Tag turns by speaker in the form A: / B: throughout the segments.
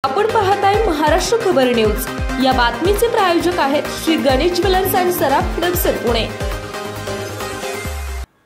A: आपण पाहताय महाराष्ट्र खबर न्यूज। या बातमीचे प्रायोजक आहेत श्री गणेश ज्वेलर्स अँड सराफ दक्षिण पुणे।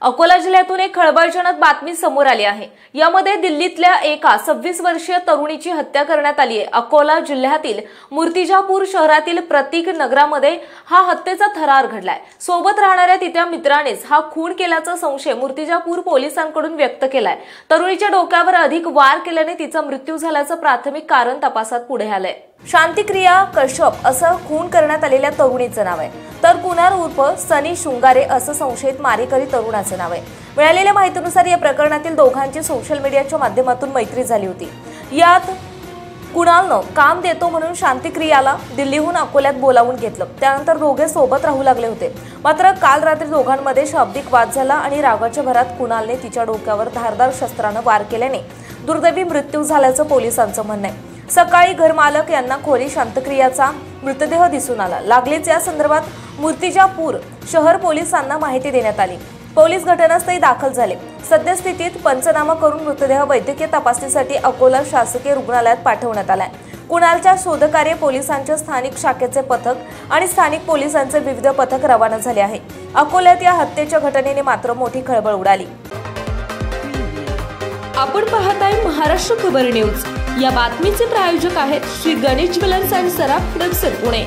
A: अकोला जिल्ह्यातून एक खळबळजनक बातमी समोर आली आहे। यामध्ये दिल्लीतल्या एका 26 वर्षीय तरुणीची हत्या करण्यात आली आहे। अकोला जिल्ह्यातील मूर्तिजापूर शहरातील प्रतीक नगरामध्ये हा हत्येचा थरार घडलाय। सोबत राहणाऱ्या तिच्या मित्रानेच हा खून केल्याचा संशय मूर्तिजापूर पोलिसांकडून व्यक्त केलाय। तरुणीच्या डोक्यावर अधिक वार केल्याने तिचा मृत्यू झाल्याचं प्राथमिक कारण तपासात पुढे आलंय। शांतिक्रिया कश्यप असं खून करण्यात आलेल्या तरुणीचं नाव आहे, तर कुणाल उर्फ सनी शृंगारे असं संशयित मारेकरी तरुणाचं नाव आहे। मिळालेल्या माहितीनुसार या प्रकरणातील दोघांची सोशल मीडियाच्या माध्यमातून मैत्री झाली होती। यात कुणालनं काम देतो म्हणून शांतिक्रियाला दिल्लीहून अकोल्यात बोलावून घेतलं। त्यानंतर दोघे सोबत राहू लागले होते। मात्र काल रात्री दोघांमध्ये शाब्दिक वाद झाला आणि रागाच्या भरात कुणालने तिच्या डोक्यावर धारदार शस्त्रानं वार केल्याने दुर्दैवी मृत्यू झाल्याचं पोलिसांचं म्हणणं आहे। सकाळी घरमालक यांना खोली शांतक्रियाचा मृतदेह दिसून आला। लागलीच या संदर्भात मूर्तिजापूर शहर पोलिसांना माहिती देण्यात आली। पोलीस घटनास्थळी दाखल झाले। सद्यस्थितीत पंचनामा करून मृतदेह वैद्यकीय तपासणीसाठी अकोला शासकीय रुग्णालयात पाठवण्यात आलाय। कुणालच्या शोधकार्य पोलिसांच्या स्थानिक शाखेचे पथक आणि स्थानिक पोलिसांचे विविध पथक रवाना झाले आहे। अकोल्यात या हत्येच्या घटनेने मात्र मोठी खळबळ उडाली। आपण पाहताय महाराष्ट्र खबर न्यूज। या बातमीचे प्रायोजक आहेत श्री गणेश ज्वेलर्स अँड सराफ दक्षिण पुणे।